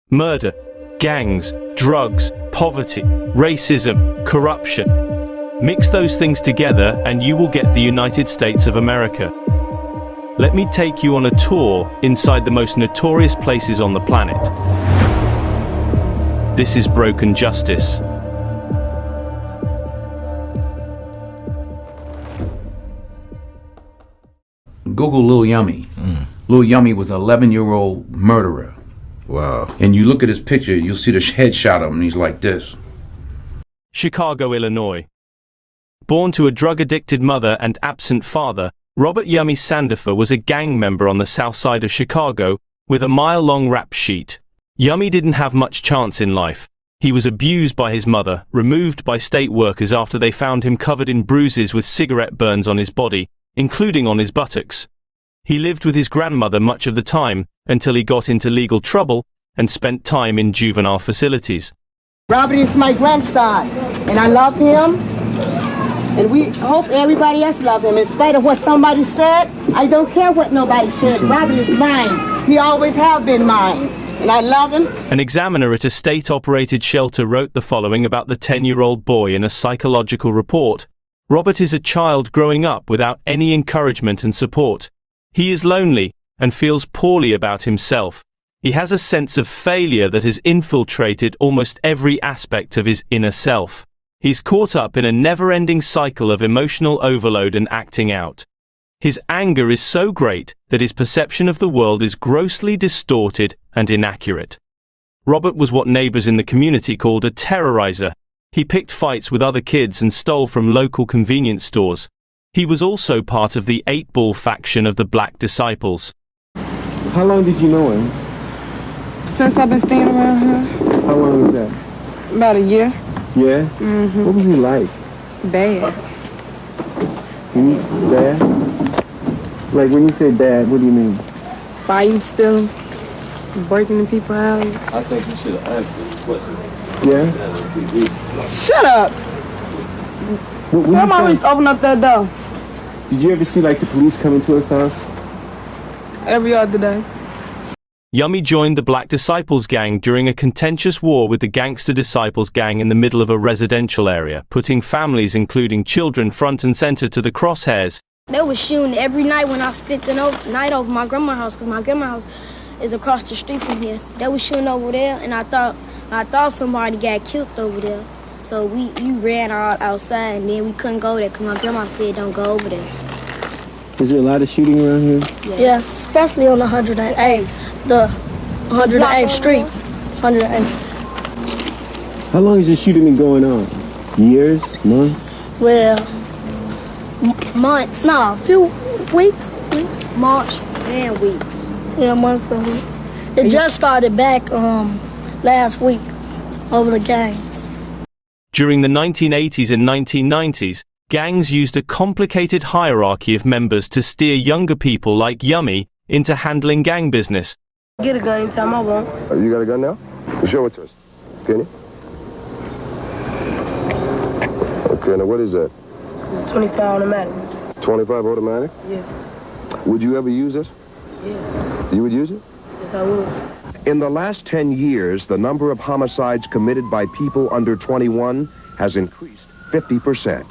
Murder, gangs, drugs, poverty, racism, corruption. Mix those things together and you will get the United States of America. Let me take you on a tour inside the most notorious places on the planet. This is Broken Justice. Google Lil Yummy. Lil Yummy was an 11-year-old murderer. Wow. And you look at his picture, you'll see the headshot of him, and he's like this. Chicago, Illinois. Born to a drug-addicted mother and absent father, Robert Yummy Sandifer was a gang member on the south side of Chicago with a mile-long rap sheet. Yummy didn't have much chance in life. He was abused by his mother, removed by state workers after they found him covered in bruises with cigarette burns on his body, including on his buttocks. He lived with his grandmother much of the time until he got into legal trouble and spent time in juvenile facilities. Robert is my grandson, and I love him, and we hope everybody else loves him. In spite of what somebody said, I don't care what nobody said. Robert is mine. He always have been mine, and I love him. An examiner at a state-operated shelter wrote the following about the 10-year-old boy in a psychological report. Robert is a child growing up without any encouragement and support. He is lonely and feels poorly about himself. He has a sense of failure that has infiltrated almost every aspect of his inner self. He's caught up in a never-ending cycle of emotional overload and acting out. His anger is so great that his perception of the world is grossly distorted and inaccurate. Robert was what neighbors in the community called a terrorizer. He picked fights with other kids and stole from local convenience stores. He was also part of the 8-Ball faction of the Black Disciples. How long did you know him? Since I've been staying around here. How long was that? About a year. Yeah? Mm-hmm. What was he like? Bad. Bad? Like, when you say bad, what do you mean? Fighting, stealing, breaking in people's houses. I think you should have answered this question. Yeah? Shut up! Somebody used to open up that door. Did you ever see, like, the police come into his house? Every other day. Yummy joined the Black Disciples gang during a contentious war with the Gangster Disciples gang in the middle of a residential area, putting families, including children, front and center to the crosshairs. They was shooting every night when I spent the night over my grandma's house, because my grandma's house is across the street from here. They was shooting over there, and I thought somebody got killed over there. So we ran out outside, and then we couldn't go there because my grandma said don't go over there. Is there a lot of shooting around here? Yes. Yeah, especially on 108th, the 108th Street, 108th. How long has this shooting been going on? Years? Months? Well, Months. no, a few weeks. Months and weeks. Yeah, months and weeks. It just started back last week over the gangs. During the 1980s and 1990s, gangs used a complicated hierarchy of members to steer younger people like Yummy into handling gang business. Get a gun anytime I want. Oh, you got a gun now? Show it to us. Can you? Okay, now what is that? It's a 25 automatic. 25 automatic? Yeah. Would you ever use it? Yeah. You would use it? Yes, I would. In the last 10 years, the number of homicides committed by people under 21 has increased 50%.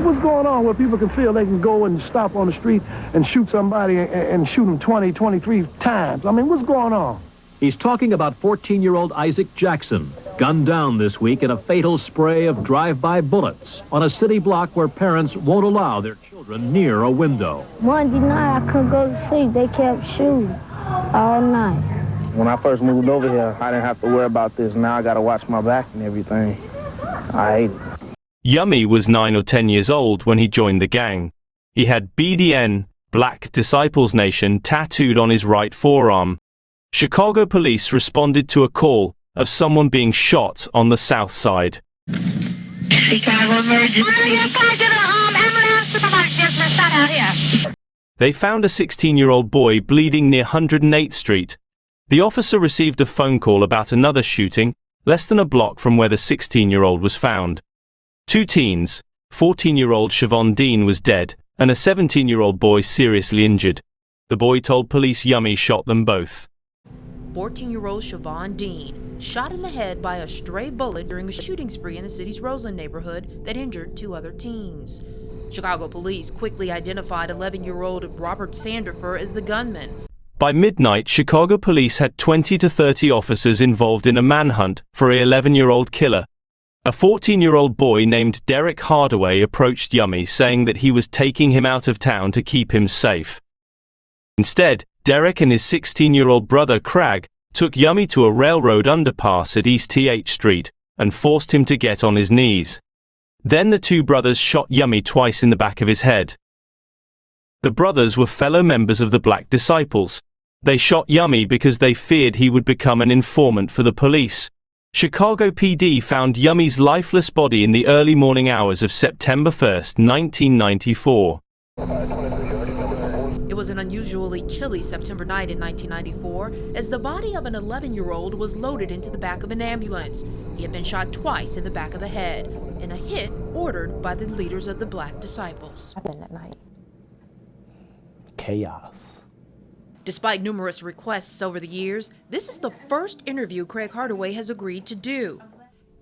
What's going on where people can feel they can go and stop on the street and shoot somebody and shoot them 20, 23 times? I mean, what's going on? He's talking about 14-year-old Isaac Jackson, gunned down this week in a fatal spray of drive-by bullets on a city block where parents won't allow their children near a window. Monday night, I couldn't go to sleep. They kept shooting all night. When I first moved over here, I didn't have to worry about this. Now I got to watch my back and everything. I hate it. Yummy was 9 or 10 years old when he joined the gang. He had BDN, Black Disciples Nation, tattooed on his right forearm. Chicago police responded to a call of someone being shot on the south side. Chicago emergency. They found a 16-year-old boy bleeding near 108th Street. The officer received a phone call about another shooting less than a block from where the 16-year-old was found. Two teens, 14-year-old Siobhan Dean was dead, and a 17-year-old boy seriously injured. The boy told police Yummy shot them both. 14-year-old Siobhan Dean, shot in the head by a stray bullet during a shooting spree in the city's Roseland neighborhood that injured 2 other teens. Chicago police quickly identified 11-year-old Robert Sandifer as the gunman. By midnight, Chicago police had 20 to 30 officers involved in a manhunt for an 11-year-old killer. A 14-year-old boy named Derek Hardaway approached Yummy, saying that he was taking him out of town to keep him safe. Instead, Derek and his 16-year-old brother Craig took Yummy to a railroad underpass at East TH Street and forced him to get on his knees. Then the 2 brothers shot Yummy twice in the back of his head. The brothers were fellow members of the Black Disciples. They shot Yummy because they feared he would become an informant for the police. Chicago PD found Yummy's lifeless body in the early morning hours of September 1, 1994. It was an unusually chilly September night in 1994 as the body of an 11-year-old was loaded into the back of an ambulance. He had been shot twice in the back of the head in a hit ordered by the leaders of the Black Disciples. What happened that night? Chaos. Despite numerous requests over the years, this is the first interview Craig Hardaway has agreed to do.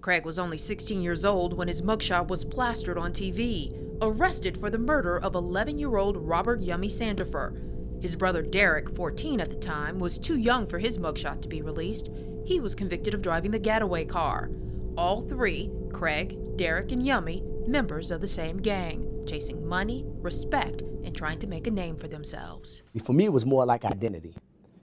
Craig was only 16 years old when his mugshot was plastered on TV, arrested for the murder of 11-year-old Robert Yummy Sandifer. His brother Derek, 14 at the time, was too young for his mugshot to be released. He was convicted of driving the getaway car. All 3, Craig, Derek, and Yummy, members of the same gang, chasing money, respect, and trying to make a name for themselves. For me, it was more like identity.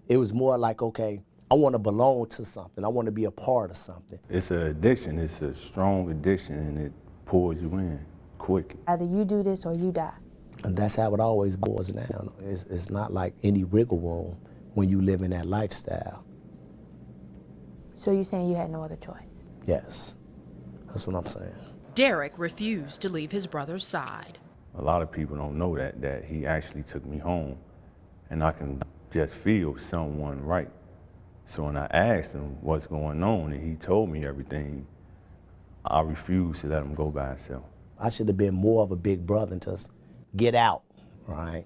It was more like, okay, I want to belong to something. I want to be a part of something. It's an addiction. It's a strong addiction, and it pulls you in quickly. Either you do this or you die. And that's how it always boils down. It's not like any wiggle room when you live in that lifestyle. So you're saying you had no other choice? Yes, that's what I'm saying. Derek refused to leave his brother's side. A lot of people don't know that he actually took me home, and I can just feel someone right. So when I asked him what's going on and he told me everything, I refused to let him go by himself. I should have been more of a big brother and just get out, right?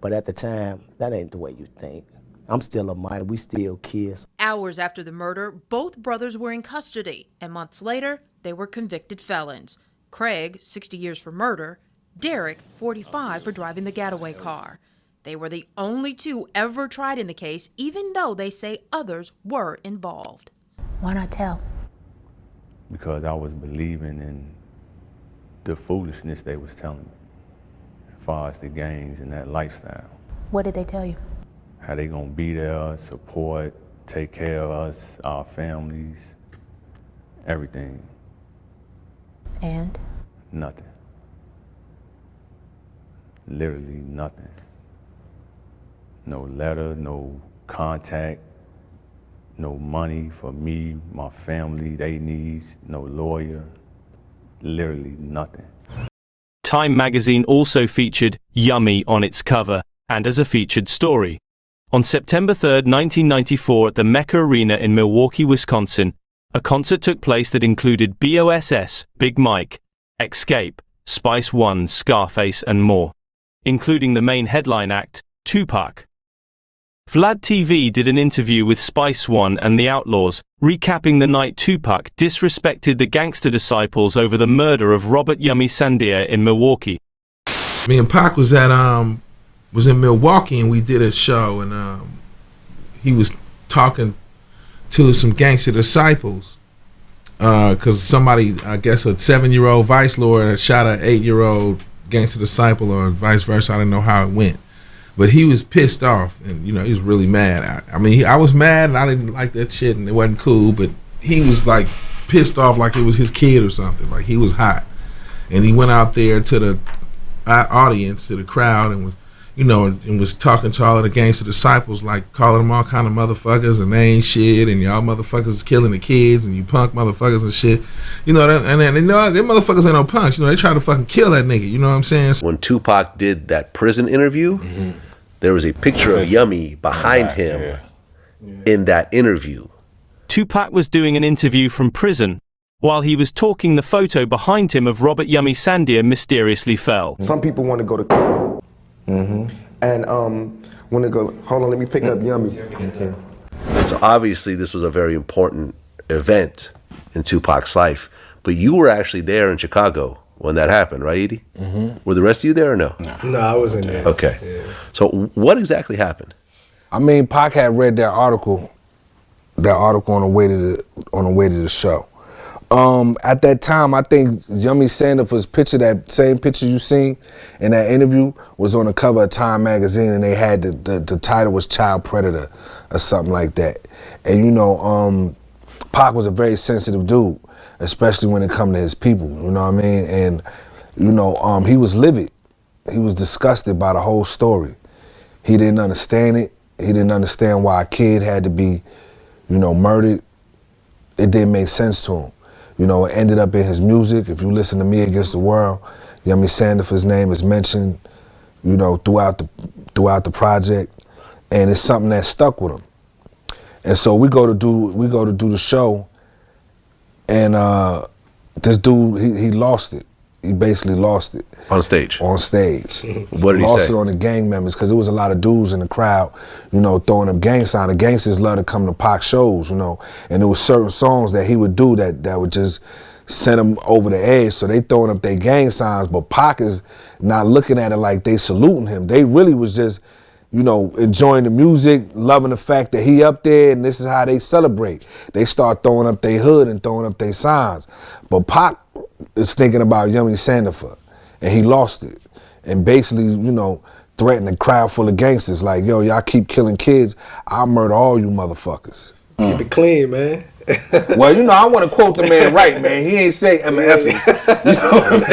But at the time, that ain't the way you think. I'm still a minor, we still kids. Hours after the murder, both brothers were in custody, and months later, they were convicted felons. Craig, 60 years for murder, Derek, 45 for driving the getaway car. They were the only 2 ever tried in the case, even though they say others were involved. Why not tell? Because I was believing in the foolishness they was telling me, as far as the gangs and that lifestyle. What did they tell you? How they gonna be there, support, take care of us, our families, everything. And? Nothing. Literally nothing. No letter, no contact, no money for me, my family, they needs, no lawyer, literally nothing. Time magazine also featured Yummy on its cover and as a featured story. On September 3, 1994, at the Mecca Arena in Milwaukee, Wisconsin, a concert took place that included BOSS, Big Mike, Escape, Spice One, Scarface, and more, including the main headline act, Tupac. Vlad TV did an interview with Spice One and the Outlaws, recapping the night Tupac disrespected the Gangster Disciples over the murder of Robert Yummy Sandifer in Milwaukee. Me and Pac was in Milwaukee, and we did a show, and he was talking to some Gangster Disciples because somebody, I guess a 7-year-old vice lord had shot an 8-year-old Gangster Disciple, or vice versa. I didn't know how it went, but he was pissed off, and he was really mad. I mean, I was mad, and I didn't like that shit, and it wasn't cool, but he was like pissed off like it was his kid or something. Like he was hot, and he went out there to the audience, to the crowd, and was, and was talking to all of the Gangster Disciples, like calling them all kind of motherfuckers, and they ain't shit, and y'all motherfuckers is killing the kids, and you punk motherfuckers and shit. And then them motherfuckers ain't no punks. They try to fucking kill that nigga. You know what I'm saying? When Tupac did that prison interview, there was a picture of Yummy behind him in that interview. Tupac was doing an interview from prison. While he was talking, the photo behind him of Robert Yummy Sandifer mysteriously fell. Some people want to go to and want to go, hold on, let me pick up Yummy. So obviously this was a very important event in Tupac's life. But you were actually there in Chicago when that happened, right, Edie? Mm-hmm. Were the rest of you there or no? No, I wasn't there. Okay. Yeah. So what exactly happened? I mean, Pac had read that article on the way to the show. At that time, I think Yummy Sandifer's picture, that same picture you seen in that interview, was on the cover of Time magazine, and they had the title was Child Predator or something like that. And you know, Pac was a very sensitive dude, especially when it come to his people. You know what I mean? And you know, he was livid. He was disgusted by the whole story. He didn't understand it. He didn't understand why a kid had to be, you know, murdered. It didn't make sense to him. You know, it ended up in his music. If you listen to Me Against the World, Yummy Sandifer's name is mentioned, you know, throughout the project, and it's something that stuck with him. And so we go to do the show, and this dude, he lost it. He basically lost it. On stage? On stage. What did he lost say? it on the gang members, because there was a lot of dudes in the crowd, you know, throwing up gang signs. The gangsters love to come to Pac shows, you know, and there was certain songs that he would do that would just send them over the edge. So they throwing up their gang signs, but Pac is not looking at it like they saluting him. They really was just, you know, enjoying the music, loving the fact that he up there, and this is how they celebrate. They start throwing up their hood and throwing up their signs. But Pac is thinking about Yummy Sandifer, and he lost it. And basically, you know, threatened a crowd full of gangsters like, yo, y'all keep killing kids, I'll murder all you motherfuckers. Keep it clean, man. Well, you know, I want to quote the man right, man. He ain't say MFs. You know what I mean?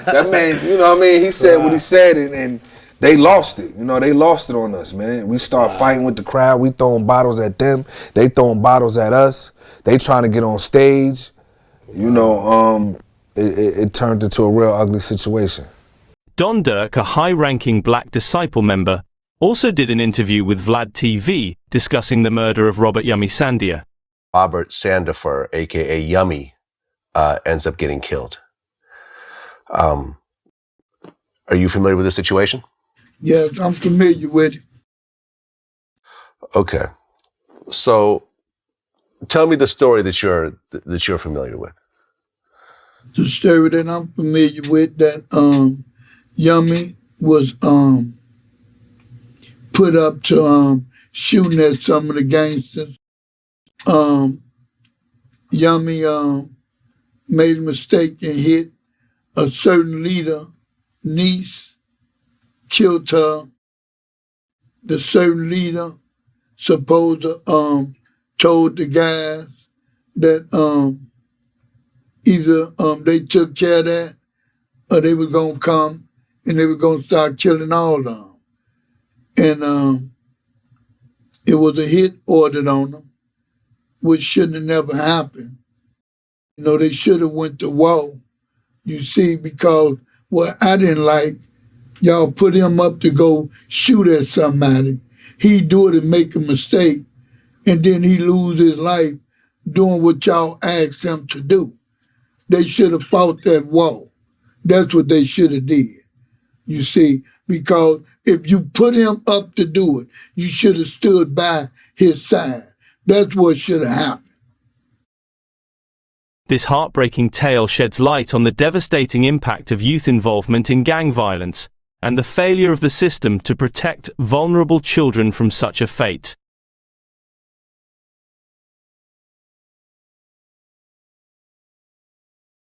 That man, you know what I mean? He said what he said, and they lost it. You know, they lost it on us, man. We start fighting with the crowd. We throwing bottles at them. They throwing bottles at us. They trying to get on stage. You know, it turned into a real ugly situation. Don Dirk, a high-ranking Black Disciple member, also did an interview with Vlad TV discussing the murder of Robert Yummy Sandia. Robert Sandifer, a.k.a. Yummy, ends up getting killed. Are you familiar with this situation? Yes, I'm familiar with it. Okay. So tell me the story that you're familiar with. The story that I'm familiar with, that Yummy was put up to shooting at some of the gangsters. Yummy made a mistake and hit a certain leader, niece, killed her. The certain leader supposed to told the guys that either they took care of that or they were gonna come and they were gonna start killing all of them. And it was a hit ordered on them, which shouldn't have never happened. You know, they should have went to war, you see, because what I didn't like, y'all put him up to go shoot at somebody. He do it and make a mistake, and then he lose his life doing what y'all asked him to do. They should have fought that war. That's what they should have did, you see, because if you put him up to do it, you should have stood by his side. That's what should have happened. This heartbreaking tale sheds light on the devastating impact of youth involvement in gang violence and the failure of the system to protect vulnerable children from such a fate.